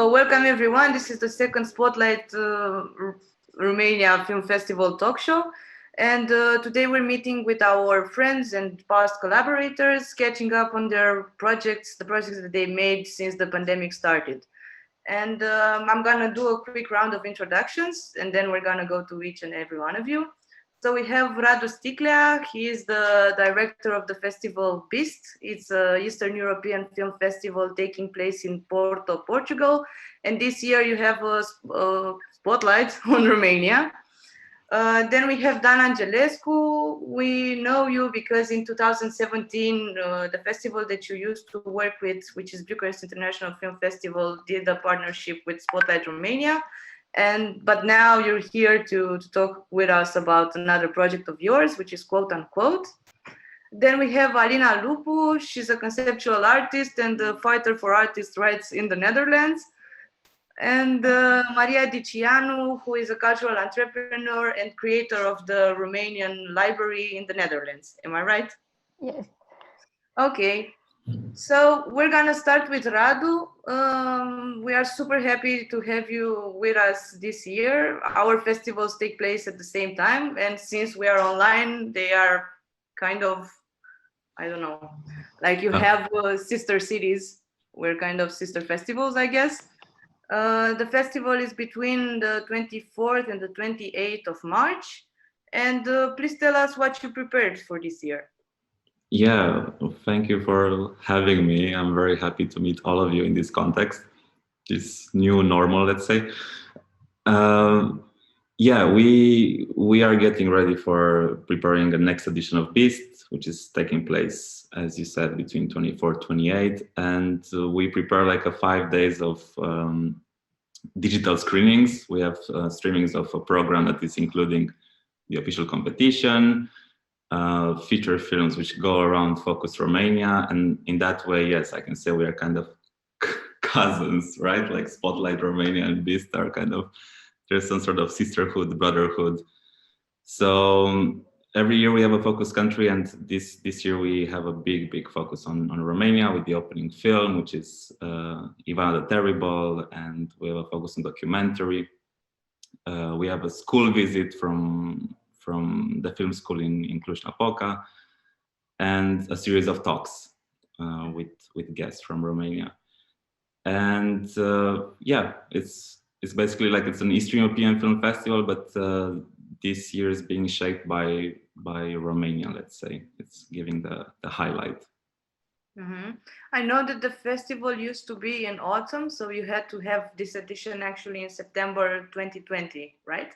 Welcome everyone. This is the second Spotlight Romania Film Festival talk show. And today we're meeting with our friends and past collaborators, catching up on their projects, the projects that they made since the pandemic started. And I'm gonna do a quick round of introductions, and then we're gonna go to each and every one of you. So we have Radu Sticlea. He is the director of the festival BEAST. It's an Eastern European Film Festival taking place in Porto, Portugal. And this year you have a spotlight on Romania. Then we have Dan Angelescu. We know you because in 2017, the festival that you used to work with, which is Bucharest International Film Festival, did a partnership with Spotlight Romania. But now you're here to talk with us about another project of yours, which is Quote Unquote. Then we have Alina Lupu. She's a conceptual artist and a fighter for artist rights in the Netherlands. And Maria Dicieanu, who is a cultural entrepreneur and creator of the Romanian library in the Netherlands. Am I right? Yes. Okay. So we're gonna start with Radu. We are super happy to have you with us this year. Our festivals take place at the same time, and since we are online, they are kind of, I don't know, like you have sister cities. We're kind of sister festivals, I guess. The festival is between the 24th and the 28th of March. And please tell us what you prepared for this year. Yeah, thank you for having me. I'm very happy to meet all of you in this context, this new normal, let's say. Yeah, we are getting ready for preparing the next edition of BEAST, which is taking place, as you said, between 24 and 28. And we prepare like a 5 days of digital screenings. We have streamings of a program that is including the official competition, feature films which go around Focus Romania, and in that way, yes, I can say we are kind of cousins, right? Like Spotlight Romania and BEAST are kind of, there's some sort of sisterhood, brotherhood. So every year we have a focus country, and this year we have a big focus on Romania with the opening film, which is Ivana the Terrible, and we have a focus on documentary. We have a school visit from the film school in Cluj-Napoca, and a series of talks with guests from Romania. And yeah, it's basically like it's an Eastern European Film Festival, but this year is being shaped by Romania, let's say. It's giving the highlight. Mm-hmm. I know that the festival used to be in autumn, so you had to have this edition actually in September 2020, right?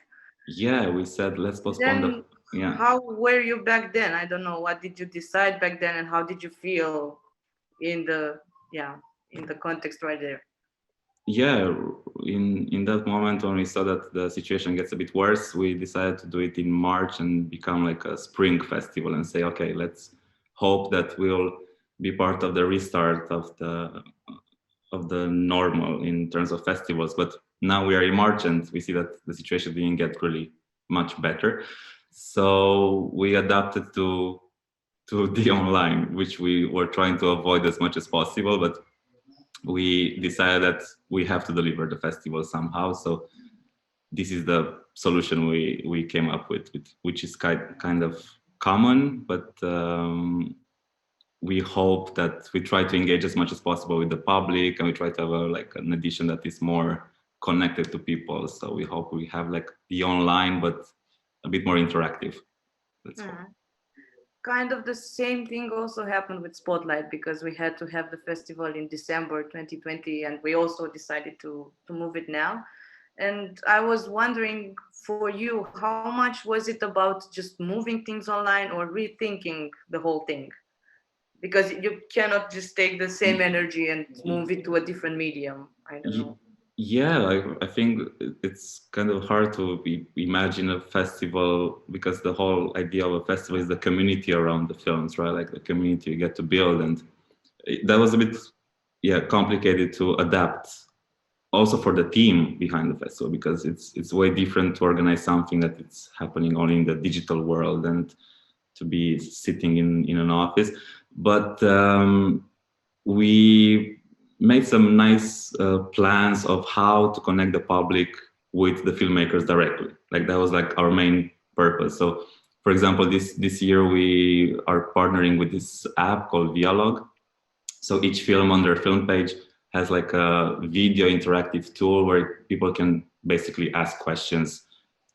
Yeah, we said let's postpone yeah. How were you back then? I don't know. What did you decide back then, and how did you feel in the context right there? Yeah, in that moment when we saw that the situation gets a bit worse, we decided to do it in March and become like a spring festival and say, okay, let's hope that we'll be part of the restart of the normal in terms of festivals. But now we are in March and we see that the situation didn't get really much better. So we adapted to the online, which we were trying to avoid as much as possible, but we decided that we have to deliver the festival somehow. So this is the solution we came up with, which is kind of common, but we hope that we try to engage as much as possible with the public, and we try to have like an edition that is more connected to people. So we hope we have like the online, but a bit more interactive. That's all. Kind of the same thing also happened with Spotlight, because we had to have the festival in December 2020, and we also decided to move it now. And I was wondering, for you, how much was it about just moving things online or rethinking the whole thing? Because you cannot just take the same energy and move it to a different medium. I don't know. Yeah, I think it's kind of hard to imagine a festival, because the whole idea of a festival is the community around the films, right? Like the community you get to build, and that was a bit complicated to adapt also for the team behind the festival, because it's way different to organize something that it's happening only in the digital world and to be sitting in an office. But we made some nice plans of how to connect the public with the filmmakers directly. Like that was like our main purpose. So for example, this year we are partnering with this app called Vialog. So each film on their film page has like a video interactive tool where people can basically ask questions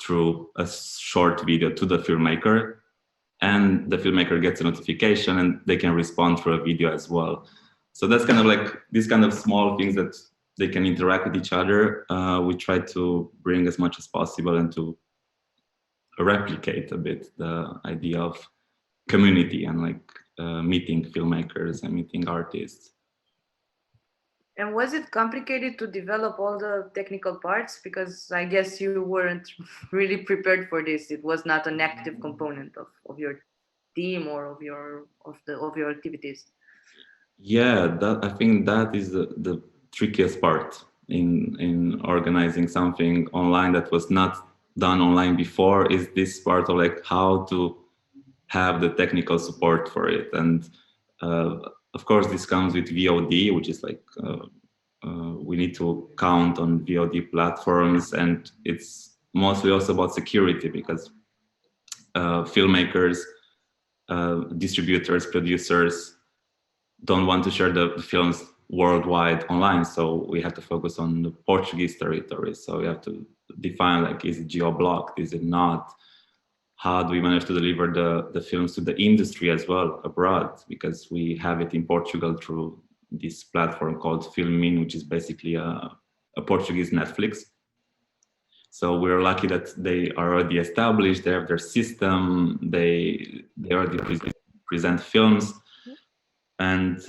through a short video to the filmmaker, and the filmmaker gets a notification and they can respond through a video as well. So that's kind of like these kind of small things that they can interact with each other. We try to bring as much as possible and to replicate a bit the idea of community and like meeting filmmakers and meeting artists. And was it complicated to develop all the technical parts? Because I guess you weren't really prepared for this. It was not an active component of your team or of your activities. Yeah, I think that is the trickiest part in organizing something online that was not done online before, is this part of like how to have the technical support for it. And of course this comes with VOD, which is like we need to count on VOD platforms, and it's mostly also about security, because filmmakers, distributors, producers don't want to share the films worldwide online. So we have to focus on the Portuguese territory. So we have to define like, is it geo-blocked? Is it not? How do we manage to deliver the films to the industry as well abroad? Because we have it in Portugal through this platform called Filmin, which is basically a Portuguese Netflix. So we're lucky that they are already established, they have their system, they already present films, and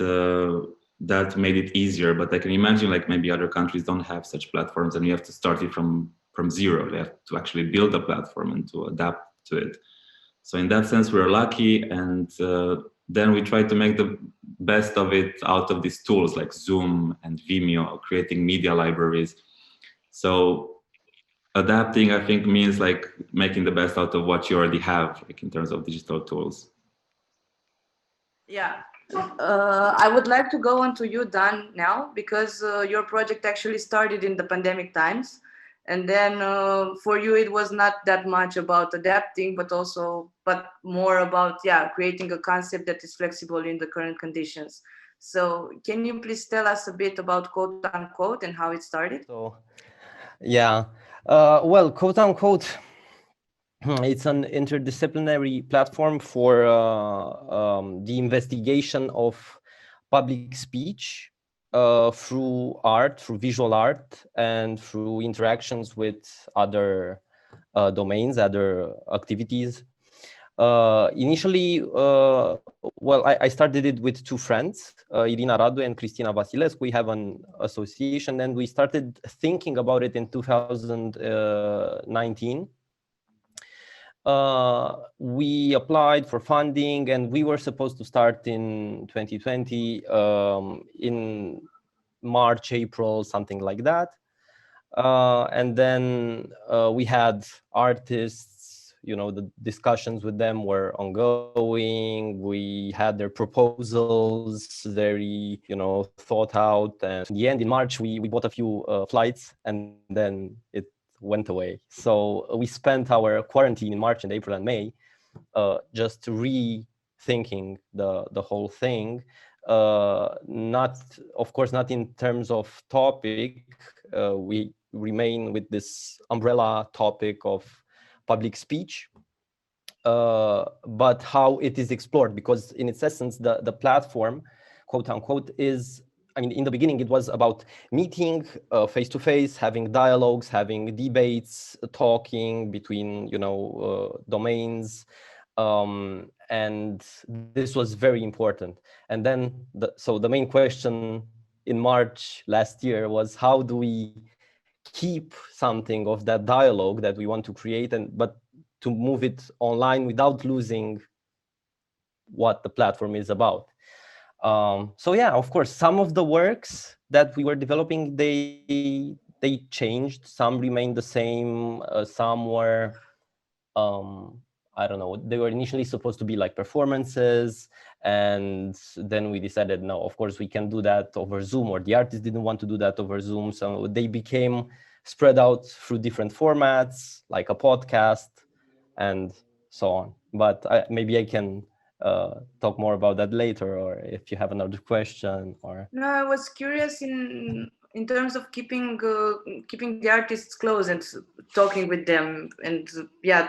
that made it easier. But I can imagine like maybe other countries don't have such platforms, and you have to start it from zero. They have to actually build a platform and to adapt to it. So in that sense, we're lucky, and then we try to make the best of it out of these tools like Zoom and Vimeo, creating media libraries. So adapting, I think, means like making the best out of what you already have, like in terms of digital tools. Yeah. I would like to go on to you, Dan, now, because your project actually started in the pandemic times. And then for you, it was not that much about adapting, but more about, creating a concept that is flexible in the current conditions. So can you please tell us a bit about Quote Unquote and how it started? So, well, Quote Unquote, it's an interdisciplinary platform for the investigation of public speech through art, through visual art, and through interactions with other domains, other activities. Initially, well, I started it with two friends, Alina Radu and Cristina Vasilescu. We have an association, and we started thinking about it in 2019. We applied for funding, and we were supposed to start in 2020, in March, April, something like that. And then we had artists, the discussions with them were ongoing. We had their proposals very, thought out. And in the end, in March, we bought a few flights, and then it went away. So we spent our quarantine in March and April and May just rethinking the whole thing. Not, of course, not in terms of topic. We remain with this umbrella topic of public speech, but how it is explored, because in its essence, the platform, quote unquote, is, I mean, in the beginning, it was about meeting face to face, having dialogues, having debates, talking between, domains. And this was very important. And then, so the main question in March last year was, how do we keep something of that dialogue that we want to create, but to move it online without losing what the platform is about. So yeah, of course, some of the works that we were developing, they changed. Some remained the same. Some were, I don't know, they were initially supposed to be like performances, and then we decided, no, of course we can do that over Zoom, or the artist didn't want to do that over Zoom. So they became spread out through different formats, like a podcast and so on. But maybe I can talk more about that later, or if you have another question. Or no, I was curious in terms of keeping the artists close and talking with them, and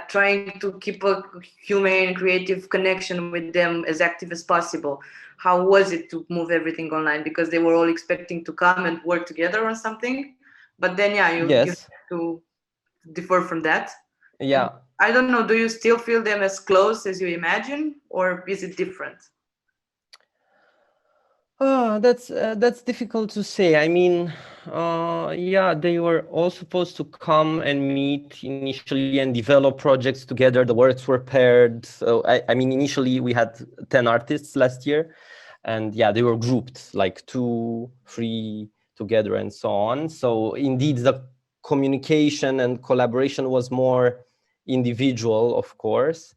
trying to keep a humane, creative connection with them as active as possible. How was it to move everything online, because they were all expecting to come and work together on something, but then you have yes, to defer from that. yeah. And I don't know, do you still feel them as close as you imagine, or is it different? That's difficult to say. I mean, yeah, they were all supposed to come and meet initially and develop projects together. The works were paired. So I mean, initially we had 10 artists last year, and yeah, they were grouped like 2, 3 together and so on. So indeed, the communication and collaboration was more individual, of course.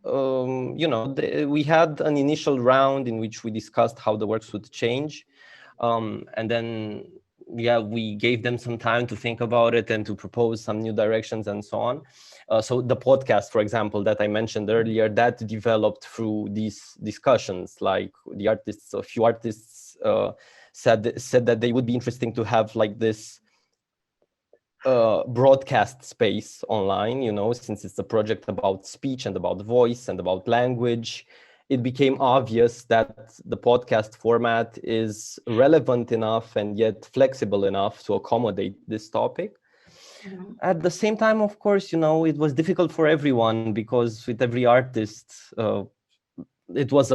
We had an initial round in which we discussed how the works would change. And then, we gave them some time to think about it and to propose some new directions and so on. So the podcast, for example, that I mentioned earlier, that developed through these discussions. Like a few artists said that they would be interesting to have like this broadcast space online, since it's a project about speech and about voice and about language. It became obvious that the podcast format is relevant enough and yet flexible enough to accommodate this topic. Mm-hmm. At the same time, of course, it was difficult for everyone, because with every artist, it was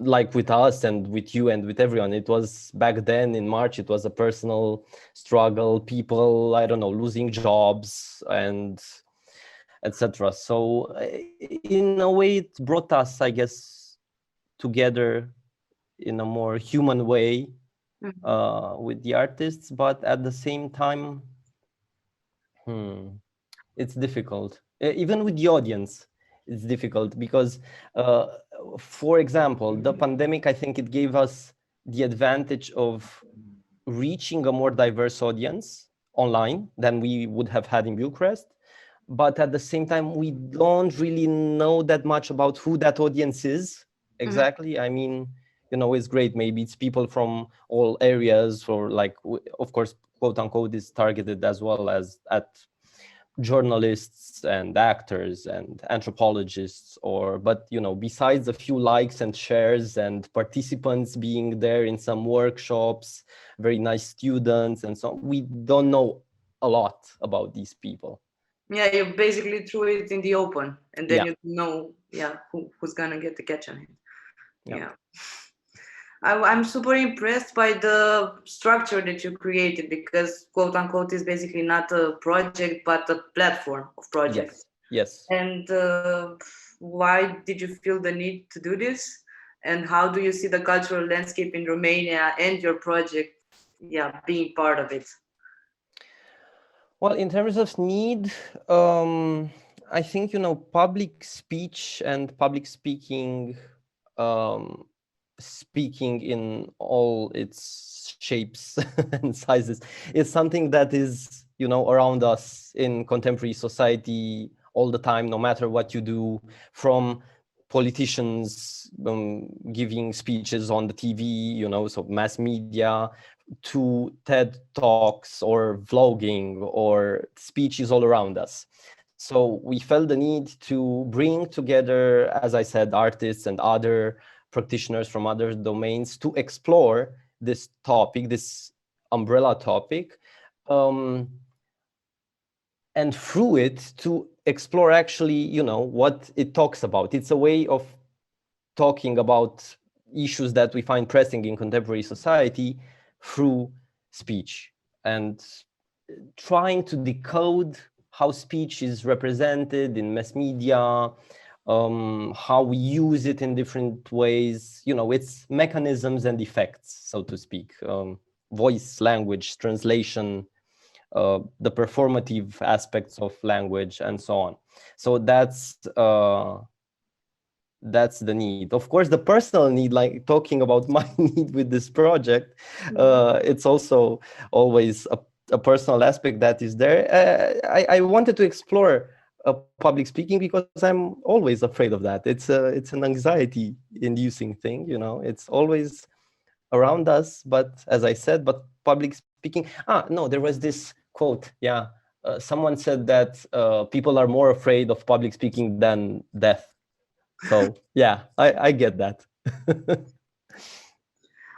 like with us and with you and with everyone, it was back then in March, it was a personal struggle, people, I don't know, losing jobs and etc. So in a way, it brought us, I guess, together in a more human way with the artists, but at the same time, it's difficult. Even with the audience, it's difficult, because for example, the pandemic, I think it gave us the advantage of reaching a more diverse audience online than we would have had in Bucharest. But at the same time, we don't really know that much about who that audience is exactly. I mean, it's great. Maybe it's people from all areas, or like, of course, quote unquote, is targeted as well as at journalists and actors and anthropologists, but besides a few likes and shares and participants being there in some workshops, very nice students and so on, we don't know a lot about these people. Yeah, you basically threw it in the open, and then Yeah. you know who's gonna get the catch on it. Yeah. I'm super impressed by the structure that you created, because quote unquote is basically not a project but a platform of projects. Yes. And why did you feel the need to do this? and how do you see the cultural landscape in Romania and your project, being part of it? Well, in terms of need, I think, public speech and public speaking, speaking in all its shapes and sizes, is something that is, around us in contemporary society all the time, no matter what you do, from politicians giving speeches on the TV, so mass media, to TED Talks or vlogging or speeches all around us. So we felt the need to bring together, as I said, artists and other practitioners from other domains to explore this topic, this umbrella topic, and through it to explore actually, what it talks about. It's a way of talking about issues that we find pressing in contemporary society through speech and trying to decode how speech is represented in mass media, how we use it in different ways, its mechanisms and effects, so to speak, voice, language, translation, the performative aspects of language, and so on. So that's the need. Of course, the personal need, like talking about my need with this project, it's also always a personal aspect that is there. I wanted to explore public speaking because I'm always afraid of that. It's an anxiety-inducing thing, It's always around us, but as I said, but public speaking. No, there was this quote. Someone said that people are more afraid of public speaking than death. So I get that.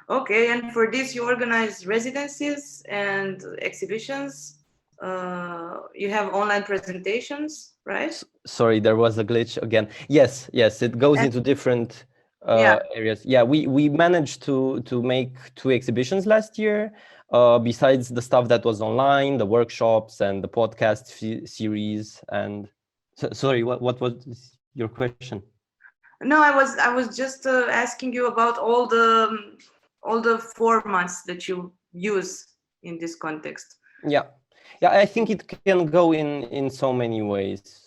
Okay, and for this you organize residencies and exhibitions. You have online presentations, right? Sorry, there was a glitch again. Yes, it goes into different areas. We managed to make 2 exhibitions last year. Besides the stuff that was online, the workshops and the podcast series. And sorry, what was your question? No, I was just asking you about all the formats that you use in this context. I think it can go in so many ways.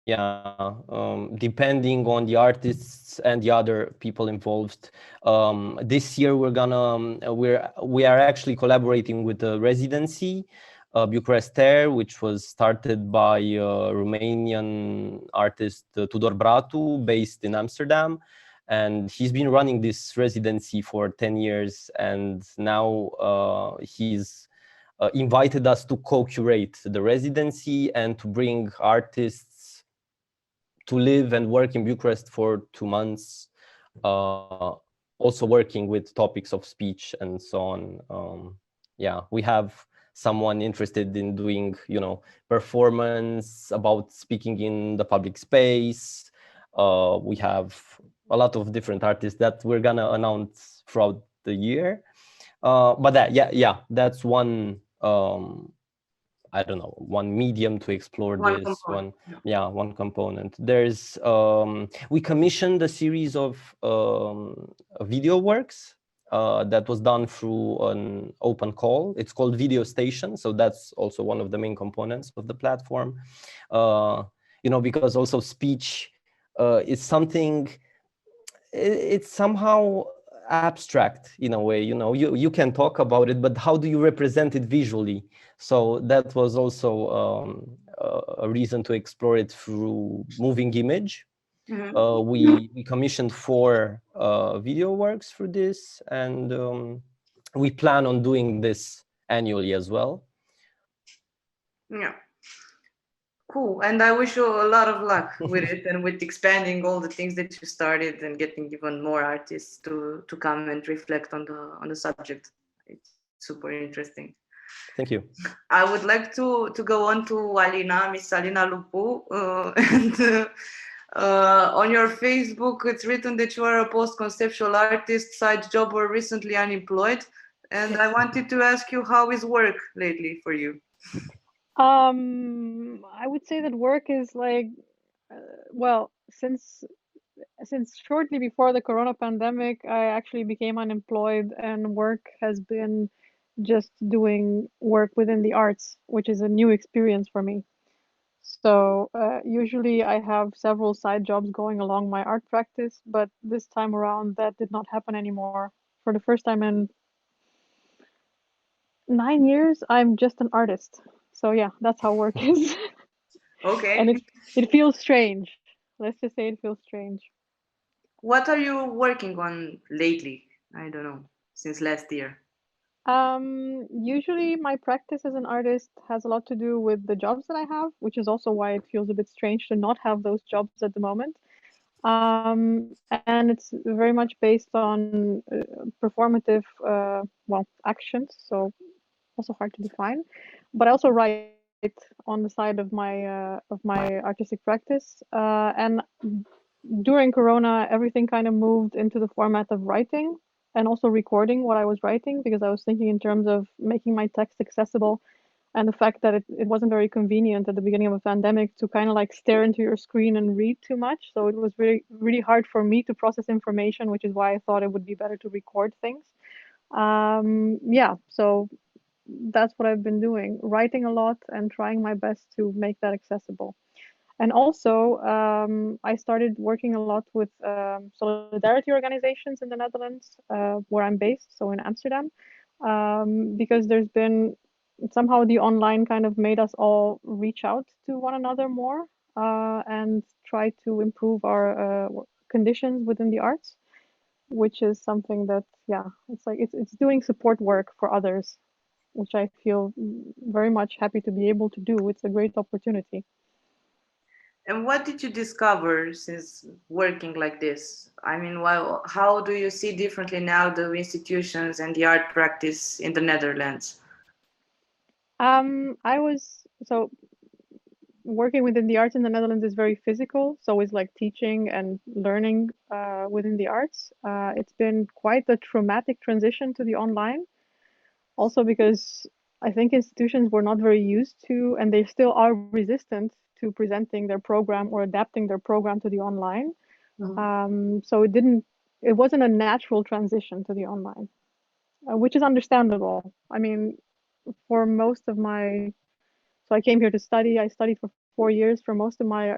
Depending on the artists and the other people involved. This year we are actually collaborating with the residency, Bucharest Air, which was started by Romanian artist Tudor Bratu, based in Amsterdam. And he's been running this residency for 10 years. And now he's invited us to co-curate the residency and to bring artists to live and work in Bucharest for 2 months, also working with topics of speech and so on. We have someone interested in doing, performance about speaking in the public space. We have a lot of different artists that we're gonna announce throughout the year. But that's one, I don't know, one medium to explore this. One component. There's we commissioned a series of video works that was done through an open call. It's called Video Station, so that's also one of the main components of the platform. Because also speech is something. It's somehow abstract in a way. You can talk about it, but how do you represent it visually? So that was also a reason to explore it through moving image. We commissioned 4 video works for this, and we plan on doing this annually as well. Cool. And I wish you a lot of luck with it and with expanding all the things that you started and getting even more artists to come and reflect on the subject. It's super interesting. Thank you. I would like to go on to Miss Alina Lupu. And on your Facebook, it's written that you are a post-conceptual artist, side job, or recently unemployed. And I wanted to ask you, how is work lately for you? I would say that work is like, well, since since shortly before the corona pandemic, I actually became unemployed, and work has been just doing work within the arts, which is a new experience for me. So usually I have several side jobs going along my art practice, but this time around that did not happen anymore. For the first time in 9 years, I'm just an artist. So yeah, that's how work is. Okay. And it feels strange. Let's just say it feels strange. What are you working on lately? I don't know, since last year. Usually my practice as an artist has a lot to do with the jobs that I have, which is also why it feels a bit strange to not have those jobs at the moment. And it's very much based on performative, well, actions, so also hard to define. But I also write on the side of my artistic practice. And during Corona, everything kind of moved into the format of writing and also recording what I was writing because I was thinking in terms of making my text accessible and the fact that it wasn't very convenient at the beginning of a pandemic to kind of like stare into your screen and read too much. So it was really hard for me to process information, which is why I thought it would be better to record things. Yeah, so that's what I've been doing, writing a lot and trying my best to make that accessible. And also, I started working a lot with solidarity organizations in the Netherlands, where I'm based, so in Amsterdam, because there's been somehow the online kind of made us all reach out to one another more and try to improve our conditions within the arts, which is something that, yeah, it's like it's doing support work for others, which I feel very much happy to be able to do. It's a great opportunity. And what did you discover since working like this? I mean, how do you see differently now the institutions and the art practice in the Netherlands? I was so working within the arts in the Netherlands is very physical, so it's like teaching and learning within the arts. It's been quite a traumatic transition to the online, also because I think institutions were not very used to, and they still are resistant to presenting their program or adapting their program to the online. So it wasn't a natural transition to the online, which is understandable. I mean, for most of my, so I came here to study. I studied for 4 years. For most of my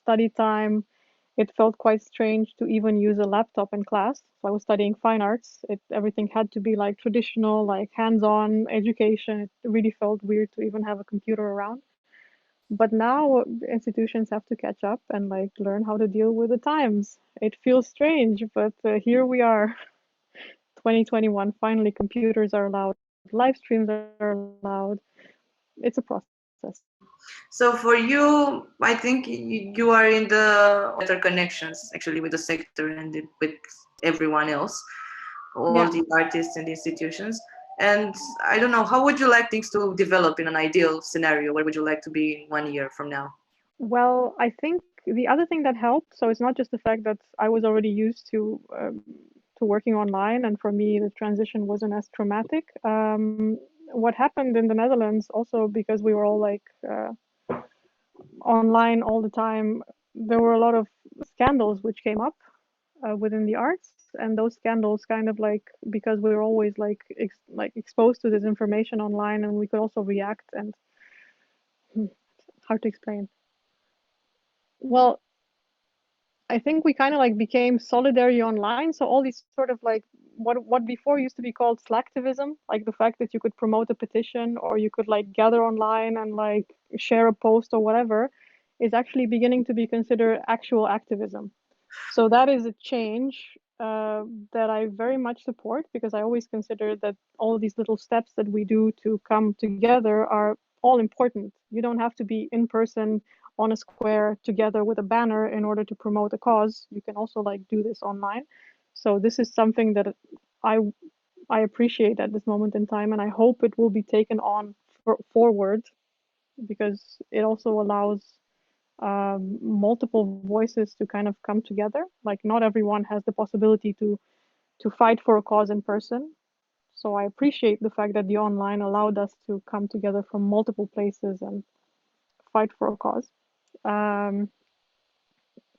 study time, it felt quite strange to even use a laptop in class. So I was studying fine arts. Everything had to be like traditional, like hands-on education. It really felt weird to even have a computer around. But now institutions have to catch up and like learn how to deal with the times. It feels strange, but here we are, 2021. Finally, computers are allowed, live streams are allowed. It's a process. So for you, I think you are in the better connections actually with the sector and with everyone else, all Yeah. the artists and the institutions. And I don't know, how would you like things to develop in an ideal scenario? Where would you like to be in 1 year from now? Well, I think the other thing that helped, so it's not just the fact that I was already used to working online, and for me the transition wasn't as traumatic. What happened in the Netherlands also because we were all like online all the time, there were a lot of scandals which came up within the arts, and those scandals kind of like because we were always like exposed to this information online, and we could also react and hard to explain. Well, I think we kind of like became solidary online. So all these sort of like what before used to be called slacktivism, like the fact that you could promote a petition or you could like gather online and like share a post or whatever, is actually beginning to be considered actual activism. So that is a change that I very much support because I always consider that all these little steps that we do to come together are all important. You don't have to be in person on a square together with a banner in order to promote a cause. You can also like do this online. So this is something that I I appreciate at this moment in time, and I hope it will be taken on forward because it also allows multiple voices to kind of come together. Like not everyone has the possibility to fight for a cause in person. So I appreciate the fact that the online allowed us to come together from multiple places and fight for a cause. Um,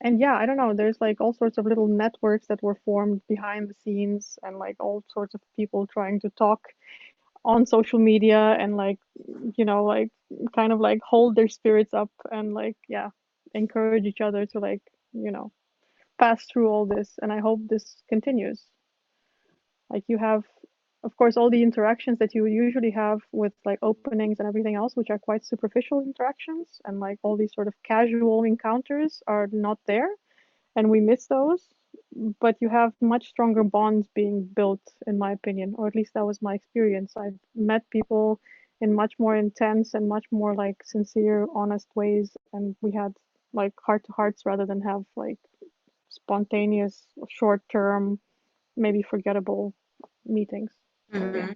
And yeah, I don't know, there's like all sorts of little networks that were formed behind the scenes, and like all sorts of people trying to talk on social media and like, you know, like kind of like hold their spirits up and like, yeah, encourage each other to like, you know, pass through all this. And I hope this continues. Like you have, of course, all the interactions that you usually have with like openings and everything else, which are quite superficial interactions, and like all these sort of casual encounters are not there, and we miss those. But you have much stronger bonds being built, in my opinion, or at least that was my experience. I've met people in much more intense and much more like sincere, honest ways, and we had like heart to hearts rather than have like spontaneous, short term, maybe forgettable meetings. So yeah, Mhm.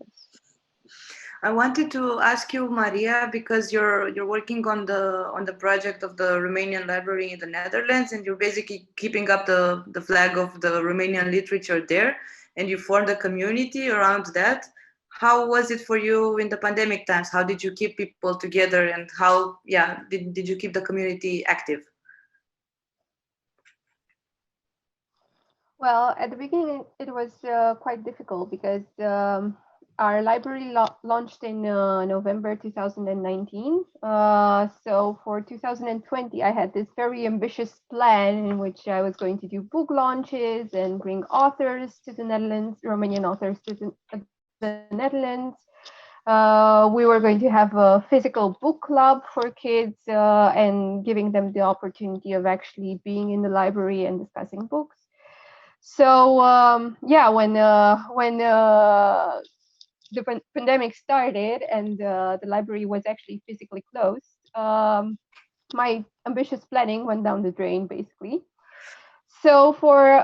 I wanted to ask you, Maria, because you're working on the project of the Romanian library in the Netherlands, and you're basically keeping up the flag of the Romanian literature there, and you formed a community around that. How was it for you in the pandemic times? How did you keep people together, and how, yeah, did you keep the community active? Well, at the beginning, it was quite difficult because our library launched in November 2019. So for 2020, I had this very ambitious plan in which I was going to do book launches and bring authors to the Netherlands, Romanian authors to the Netherlands. We were going to have a physical book club for kids and giving them the opportunity of actually being in the library and discussing books. So yeah, when the pandemic started and the library was actually physically closed, my ambitious planning went down the drain, basically. So for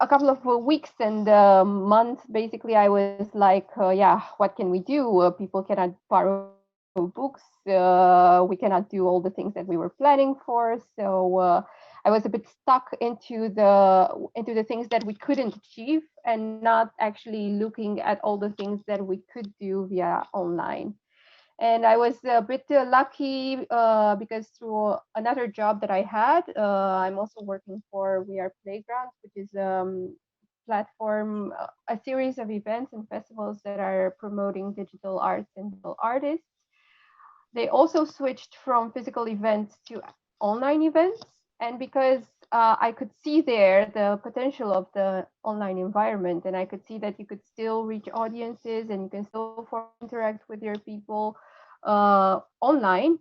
a couple of weeks and months, basically, I was like, yeah, what can we do? People cannot borrow books. We cannot do all the things that we were planning for. So I was a bit stuck into the things that we couldn't achieve and not actually looking at all the things that we could do via online. And I was a bit lucky because through another job that I had, I'm also working for We Are Playgrounds, which is platform, a series of events and festivals that are promoting digital arts and digital artists. They also switched from physical events to online events. And because I could see there the potential of the online environment, and I could see that you could still reach audiences and you can still interact with your people online,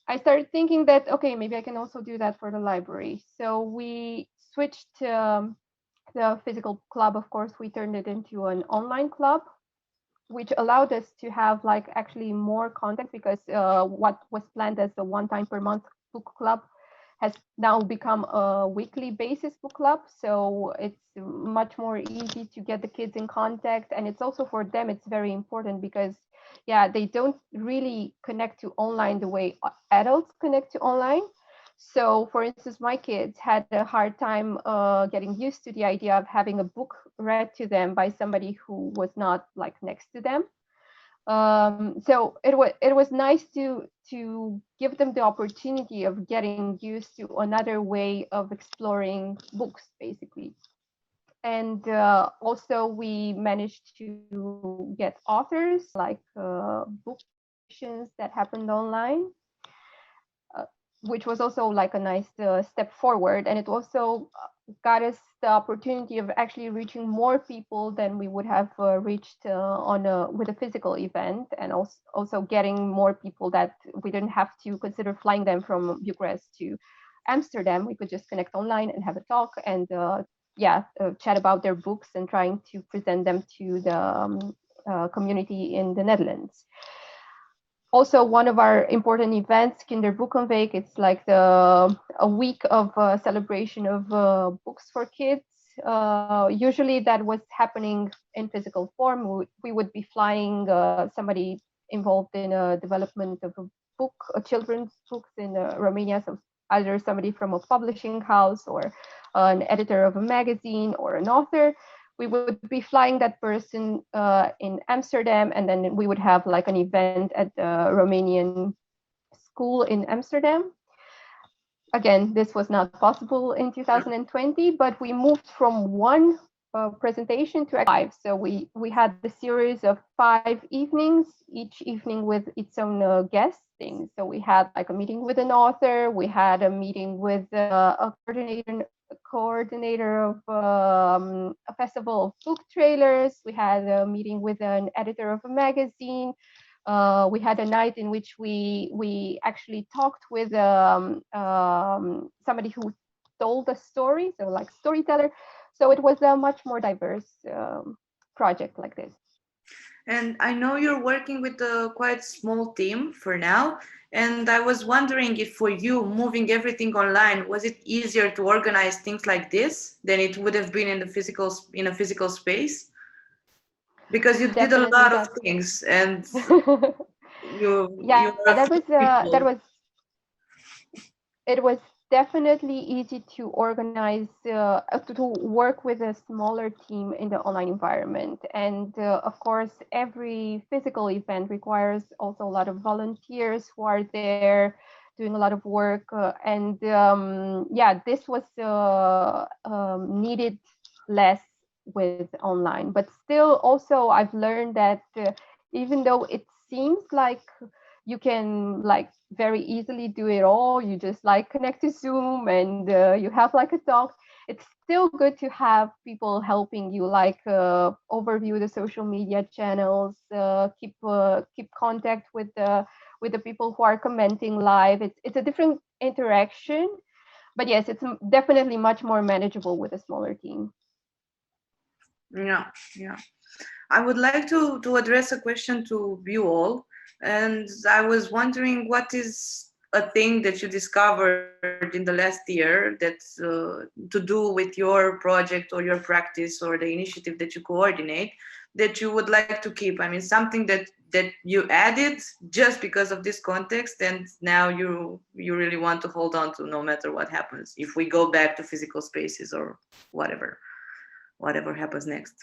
I started thinking that, okay, maybe I can also do that for the library. So we switched the physical club, of course, we turned it into an online club, which allowed us to have like actually more content because what was planned as a one time per month book club has now become a weekly basis book club. So it's much more easy to get the kids in contact. And it's also for them, it's very important because yeah, they don't really connect to online the way adults connect to online. So for instance, my kids had a hard time getting used to the idea of having a book read to them by somebody who was not like next to them. So it was nice to give them the opportunity of getting used to another way of exploring books, basically. And also we managed to get authors like book that happened online, which was also like a nice step forward. And it also got us the opportunity of actually reaching more people than we would have reached with a physical event, and also getting more people that we didn't have to consider flying them from Bucharest to Amsterdam. We could just connect online and have a talk and chat about their books and trying to present them to the community in the Netherlands. Also, one of our important events, Kinderboekenweek, it's like a week of celebration of books for kids. Usually that was happening in physical form. We would be flying somebody involved in a development of a book, a children's books in Romania. So either somebody from a publishing house or an editor of a magazine or an author. We would be flying that person in Amsterdam, and then we would have like an event at the Romanian school in Amsterdam. again, this was not possible in 2020, but we moved from one presentation to 5. So we had the series of 5 evenings, each evening with its own guesting. So we had like a meeting with an author, we had a meeting with a coordinator of a festival of book trailers, we had a meeting with an editor of a magazine. We had a night in which we actually talked with somebody who told a story, so like storyteller. So it was a much more diverse project like this. And I know you're working with a quite small team for now. And I was wondering if for you, moving everything online, was it easier to organize things like this than it would have been in a physical space? Because you did a Definitely lot of that. things, and you Yeah, are a that few was people. it was definitely easy to organize to work with a smaller team in the online environment, and of course every physical event requires also a lot of volunteers who are there doing a lot of work, and yeah, this was needed less with online, but still also I've learned that even though it seems like you can like very easily do it all, you just like connect to Zoom and you have like a talk, it's still good to have people helping you, like overview the social media channels, keep contact with the people who are commenting live. It's a different interaction, but yes, it's definitely much more manageable with a smaller team. Yeah, yeah. I would like to address a question to you all, and I was wondering what is a thing that you discovered in the last year that's to do with your project or your practice or the initiative that you coordinate that you would like to keep. I mean, something that you added just because of this context, and now you really want to hold on to no matter what happens if we go back to physical spaces or whatever happens next.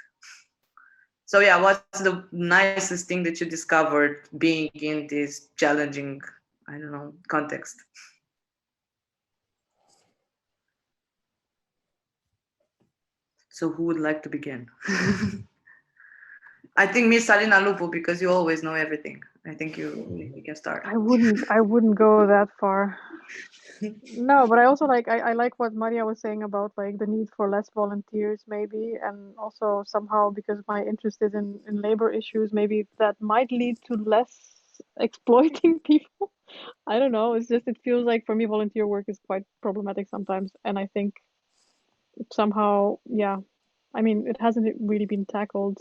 So yeah, what's the nicest thing that you discovered being in this challenging, I don't know, context? So who would like to begin? I think Miss Alina Lupu, because you always know everything. I think you can start. I wouldn't go that far. No, but I also I like what Maria was saying about like the need for less volunteers maybe, and also somehow because my interest is in labor issues, maybe that might lead to less exploiting people. I don't know. It's just it feels like for me volunteer work is quite problematic sometimes, and I think somehow, yeah, I mean it hasn't really been tackled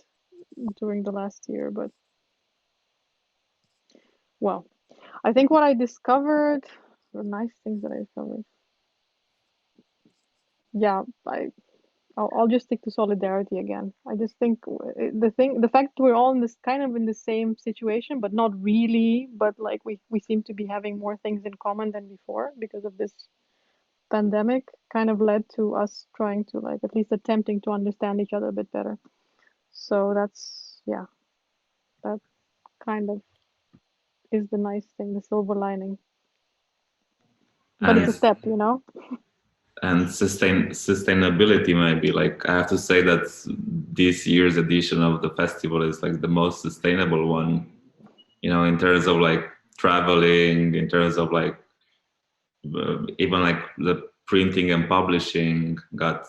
during the last year, but well, I think what I discovered, the nice things that I discovered. Yeah, I'll just stick to solidarity again. I just think the fact we're all in this kind of in the same situation, but not really, but like we seem to be having more things in common than before because of this pandemic, kind of led to us trying to like at least attempting to understand each other a bit better. So that's, yeah, that kind of is the nice thing, the silver lining. But it's a And step, you know? and sustainability maybe, like I have to say that this year's edition of the festival is like the most sustainable one, you know, in terms of like traveling, in terms of like even like the printing and publishing got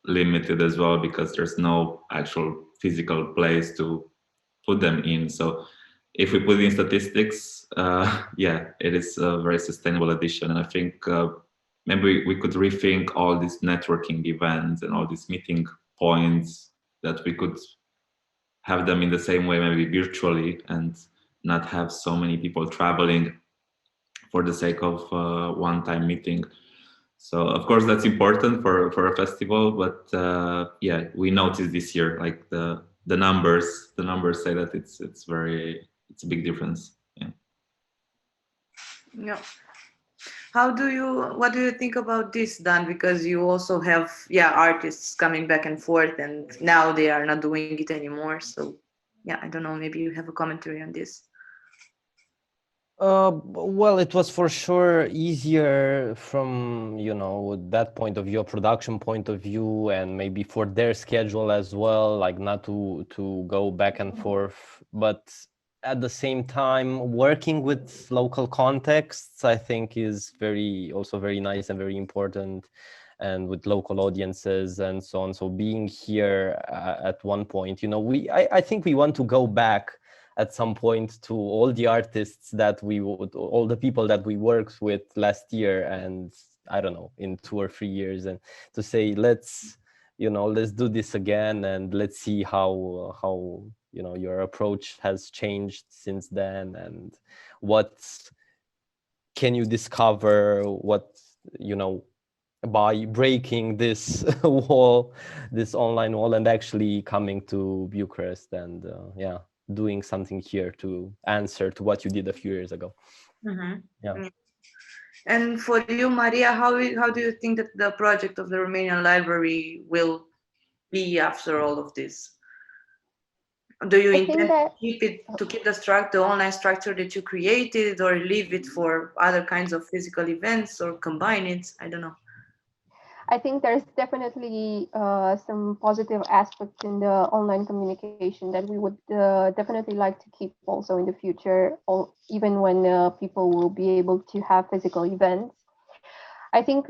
limited as well because there's no actual physical place to put them in. So if we put in statistics, yeah, it is a very sustainable edition. And I think maybe we could rethink all these networking events and all these meeting points, that we could have them in the same way, maybe virtually, and not have so many people traveling for the sake of one-time meeting. So of course that's important for a festival, but yeah, we noticed this year like the numbers say that it's a big difference. Yeah. Yeah. What do you think about this, Dan? Because you also have, artists coming back and forth, and now they are not doing it anymore. So, yeah, I don't know. Maybe you have a commentary on this. Well, it was for sure easier from, that point of view, a production point of view, and maybe for their schedule as well, like not to go back and forth. But at the same time, working with local contexts, I think is also very nice and very important, and with local audiences and so on. So being here at one point, I think we want to go back at some point to all the artists all the people that we worked with last year, and I don't know, in 2 or 3 years, and to say, let's do this again, and let's see how your approach has changed since then, and what can you discover, by breaking this wall, this online wall, and actually coming to Bucharest and doing something here to answer to what you did a few years ago. Yeah. And for you, Maria, how do you think that the project of the Romanian Library will be after all of this? Do you intend to keep the online structure that you created, or leave it for other kinds of physical events, or combine it? I don't know. I think there's definitely some positive aspects in the online communication that we would definitely like to keep also in the future, even when people will be able to have physical events. I think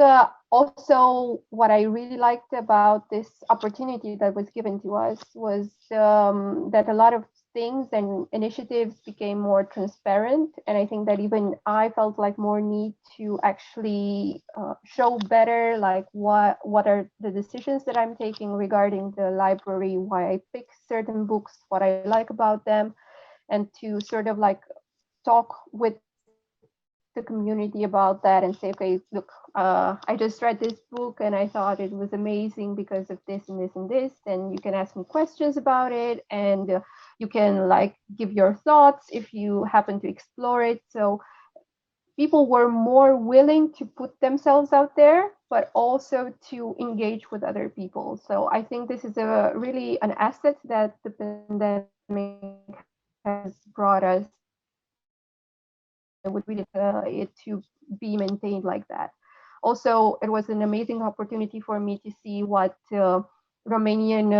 also what I really liked about this opportunity that was given to us was that a lot of things and initiatives became more transparent. And I think that even I felt like more need to actually show better, like what are the decisions that I'm taking regarding the library, why I pick certain books, what I like about them, and to sort of like talk with the community about that and say, okay, look, I just read this book and I thought it was amazing because of this and this and this, and you can ask me questions about it, and you can like give your thoughts if you happen to explore it. So people were more willing to put themselves out there, but also to engage with other people. So I think this is really an asset that the pandemic has brought us, and I would really it to be maintained like that. Also, it was an amazing opportunity for me to see what Romanian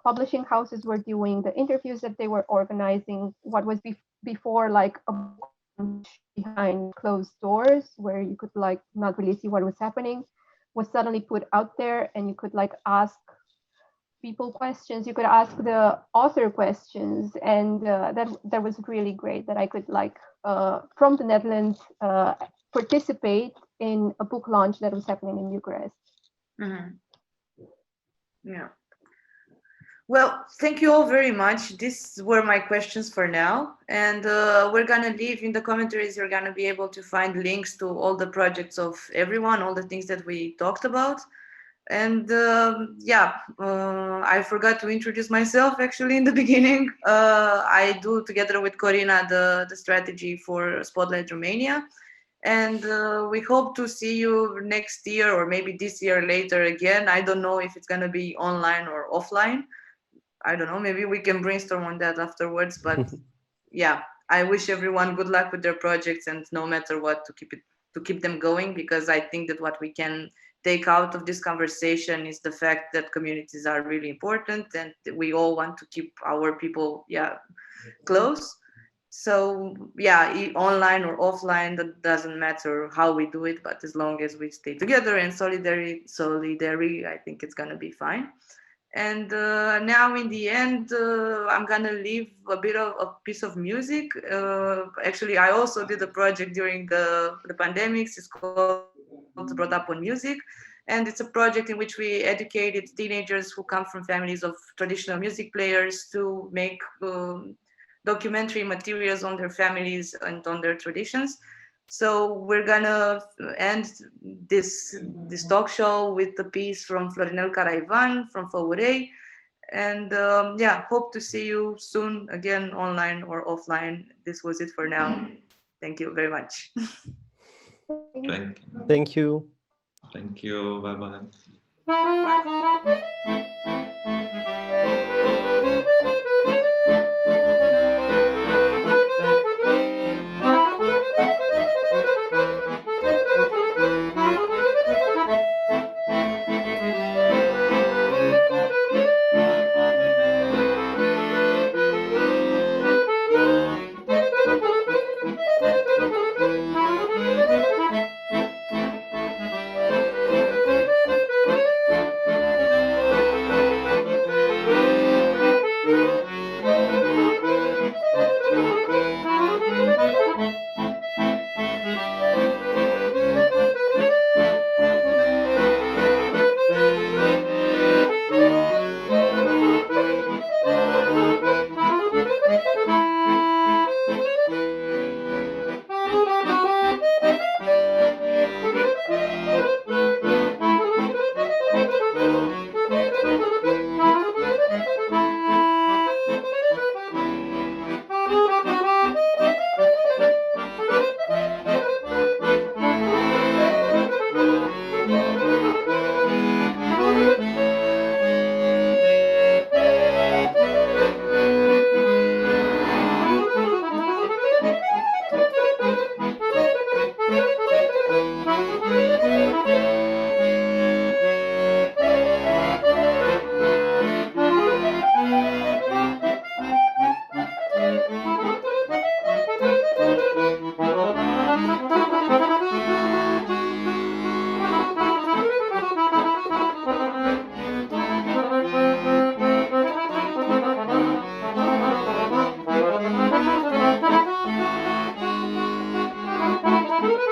publishing houses were doing, the interviews that they were organizing, what was before like a book launch behind closed doors where you could like not really see what was happening, was suddenly put out there, and you could like ask people questions, you could ask the author questions, and that was really great that I could like from the Netherlands participate in a book launch that was happening in Bucharest. Yeah. Well, thank you all very much. These were my questions for now. And we're going to leave in the commentaries, you're going to be able to find links to all the projects of everyone, all the things that we talked about. And I forgot to introduce myself actually in the beginning. I do, together with Corina, the strategy for Spotlight Romania. And we hope to see you next year, or maybe this year later again. I don't know if it's going to be online or offline. I don't know, maybe we can brainstorm on that afterwards. But yeah, I wish everyone good luck with their projects, and no matter what, to keep them going, because I think that what we can take out of this conversation is the fact that communities are really important, and we all want to keep our people close. So online or offline, that doesn't matter how we do it, but as long as we stay together and solidary, I think it's gonna be fine. And now in the end, I'm gonna leave a bit of a piece of music. Actually, I also did a project during the pandemics. It's called Brought Up on Music. And it's a project in which we educated teenagers who come from families of traditional music players to make documentary materials on their families and on their traditions. So we're gonna end this talk show with a piece from Florinel Caraivan from Făurei. And hope to see you soon again, online or offline. This was it for now. Thank you very much. Thank you. Thank you. Bye-bye. Bye. Thank you.